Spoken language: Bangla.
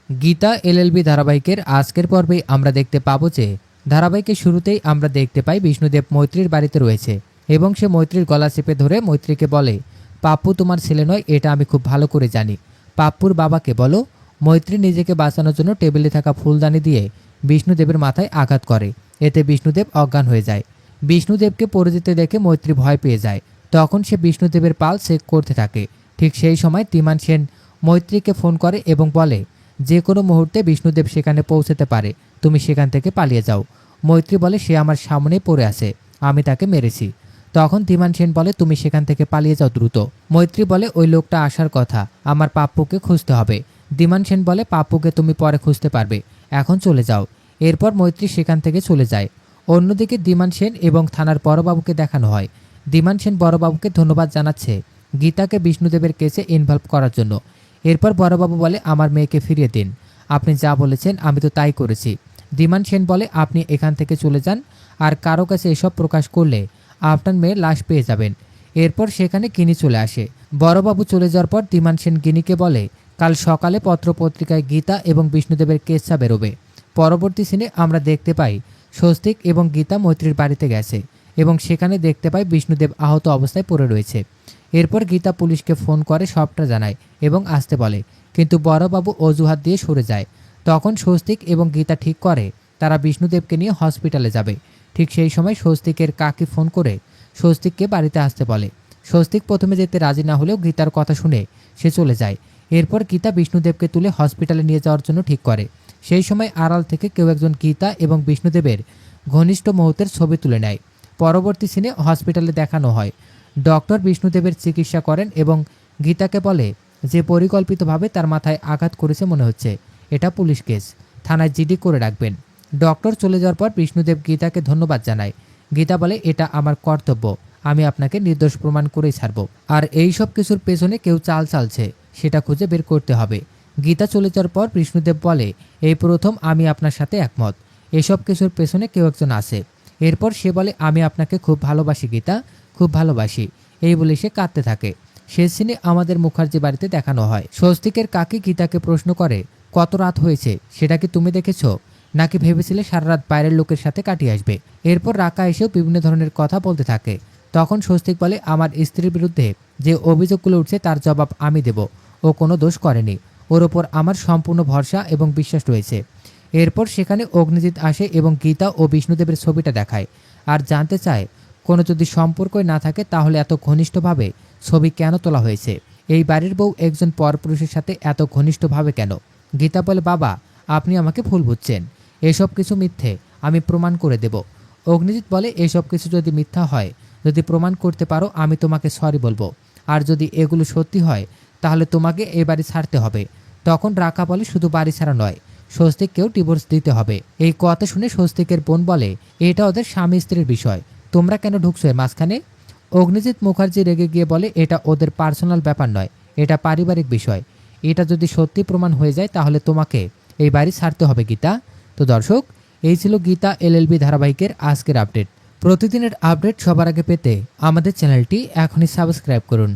গীতা এলএলবি ধারাবাহিকের আজকের পর্বে আমরা দেখতে পাবো যে ধারাবাহিকের শুরুতেই আমরা দেখতে পাই বিষ্ণুদেব মৈত্রীর বাড়িতে রয়েছে এবং সে মৈত্রীর গলা চেপে ধরে মৈত্রীকে বলে, পাপ্পু তোমার ছেলে নয়, এটা আমি খুব ভালো করে জানি। পাপ্পুর বাবাকে বলো। মৈত্রী নিজেকে বাঁচানোর জন্য টেবিলে থাকা ফুলদানি দিয়ে বিষ্ণুদেবের মাথায় আঘাত করে। এতে বিষ্ণুদেব অজ্ঞান হয়ে যায়। বিষ্ণুদেবকে পড়ে যেতে দেখে মৈত্রী ভয় পেয়ে যায়। তখন সে বিষ্ণুদেবের পাল চেক করতে থাকে। ঠিক সেই সময় তিমান সেন মৈত্রীকে ফোন করে এবং বলে, যে কোনো মুহূর্তে বিষ্ণুদেব সেখানে পৌঁছতে পারে, তুমি সেখান থেকে পালিয়ে যাও। মৈত্রী বলে, সে আমার সামনে পড়ে আছে, আমি তাকে মেরেছি। তখন ধীমান সেন বলে, তুমি সেখান থেকে পালিয়ে যাও দ্রুত। মৈত্রী বলে, ওই লোকটা আসার কথা, আমার পাপ্পুকে খুঁজতে হবে। ধীমান সেন বলে, পাপ্পুকে তুমি পরে খুঁজতে পারবে, এখন চলে যাও। এরপর মৈত্রী সেখান থেকে চলে যায়। অন্যদিকে ধীমান সেন এবং থানার বড়বাবুকে দেখানো হয়। ধীমান সেন বড়বাবুকে ধন্যবাদ জানাচ্ছে গীতাকে বিষ্ণুদেবের কেসে ইনভলভ করার জন্য। এরপর বড়বাবু বলে, আমার মেয়েকে ফিরিয়ে দিন, আপনি যা বলেছেন আমি তো তাই করেছি। ধীমান সেন বলে, আপনি এখান থেকে চলে যান, আর কারো কাছে এসব প্রকাশ করলে আপনার মেয়ের লাশ পেয়ে যাবেন। এরপর সেখানে গিনি চলে আসে। বড়বাবু চলে যাওয়ার পর ধীমান সেন গিনিকে বলে, কাল সকালে পত্রপত্রিকায় গীতা এবং বিষ্ণুদেবের কেসটা বেরোবে। পরবর্তী সিনে আমরা দেখতে পাই স্বস্তিক এবং গীতা মৈত্রীর বাড়িতে গেছে এবং সেখানে দেখতে পাই বিষ্ণুদেব আহত অবস্থায় পড়ে রয়েছে। এরপর গীতা পুলিশকে ফোন করে সবটা জানায় এবং আসতে বলে, কিন্তু বড়বাবু অজুহাত দিয়ে সরে যায়। তখন স্বস্তিক এবং গীতা ঠিক করে তারা বিষ্ণুদেবকে নিয়ে হসপিটালে যাবে। ঠিক সেই সময় স্বস্তিকের কাকি ফোন করে স্বস্তিককে বাড়িতে আসতে বলে। স্বস্তিক প্রথমে যেতে রাজি না হলেও গীতার কথা শুনে সে চলে যায়। এরপর গীতা বিষ্ণুদেবকে তুলে হসপিটালে নিয়ে যাওয়ার জন্য ঠিক করে। সেই সময় আড়াল থেকে কেউ একজন গীতা এবং বিষ্ণুদেবের ঘনিষ্ঠ মুহূর্তের ছবি তুলে নেয়। পরবর্তী সিনে হসপিটালে দেখানো হয় ডক্টর বিষ্ণুদেবের চিকিৎসা করেন এবং গীতাকে বলে যে পরিকল্পিতভাবে তার মাথায় আঘাত করেছে মনে হচ্ছে, এটা পুলিশ কেস, থানায় জিডি করে রাখবেন। ডক্টর চলে যাওয়ার পর বিষ্ণুদেব গীতাকে ধন্যবাদ জানায়। গীতা বলে, এটা আমার কর্তব্য, আমি আপনাকে নির্দোষ প্রমাণ করেই ছাড়ব, আর এই সব কিছুর পেছনে কেউ চাল চালছে সেটা খুঁজে বের করতে হবে। গীতা চলে যাওয়ার পর বিষ্ণুদেব বলে, এই প্রথম আমি আপনার সাথে একমত, এসব কিছুর পেছনে কেউ একজন আছে। এরপর সে বলে, আমি আপনাকে খুব ভালোবাসি গীতা, খুব ভালোবাসি, এই বলে সে কাঁদতে থাকে। শেষ সিনে আমাদের মুখার্জি বাড়িতে দেখানো হয় স্বস্তিকের কাকি গীতাকে প্রশ্ন করে, কত রাত হয়েছে, সেটা কি তুমি দেখেছো, নাকি ভেবেছিলে সারা রাত বাইরের লোকের সাথে কাটিয়ে আসবে। এরপর রাকা এসেও বিভিন্ন ধরনের কথা বলতে থাকে। তখন স্বস্তিক বলে, আমার স্ত্রীর বিরুদ্ধে যে অভিযোগগুলো উঠছে তার জবাব আমি দেব, ও কোনো দোষ করেনি, ওর ওপর আমার সম্পূর্ণ ভরসা এবং বিশ্বাস রয়েছে। এরপর সেখানে অগ্নিজিৎ আসে এবং গীতা ও বিষ্ণুদেবের ছবিটা দেখায় আর জানতে চায়, কোনো যদি সম্পর্কই না থাকে তাহলে এত ঘনিষ্ঠভাবে ছবি কেন তোলা হয়েছে, এই বাড়ির বউ একজন পরপুরুষের সাথে এত ঘনিষ্ঠভাবে কেন। গীতা বলে, বাবা আপনি আমাকে ভুল বুঝছেন, এসব কিছু মিথ্যে, আমি প্রমাণ করে দেব। অগ্নিজিৎ বলে, এসব কিছু যদি মিথ্যা হয়, যদি প্রমাণ করতে পারো আমি তোমাকে সরি বলবো, আর যদি এগুলো সত্যি হয় তাহলে তোমাকে এই বাড়ি ছাড়তে হবে। তখন রাকা বলে, শুধু বাড়ি ছাড়া নয়, স্বস্তিককেও ডিভোর্স দিতে হবে। এই কথা শুনে স্বস্তিকের বোন বলে, এটা ওদের স্বামী স্ত্রীর বিষয়, তোমরা কেন ঢুকছো এর মাঝখানে। অগ্নিজিৎ মুখার্জি রেগে গিয়ে বলে, এটা ওদের পার্সোনাল ব্যাপার নয়, এটা পারিবারিক বিষয়, এটা যদি সত্যি প্রমাণ হয়ে যায় তাহলে তোমাকে এই বাড়ি ছাড়তে হবে গীতা। তো দর্শক, এই ছিল গীতা এলএলবি ধারাবাহিকের আজকের আপডেট। প্রতিদিনের আপডেট সবার আগে পেতে আমাদের চ্যানেলটি এখনই সাবস্ক্রাইব করুন।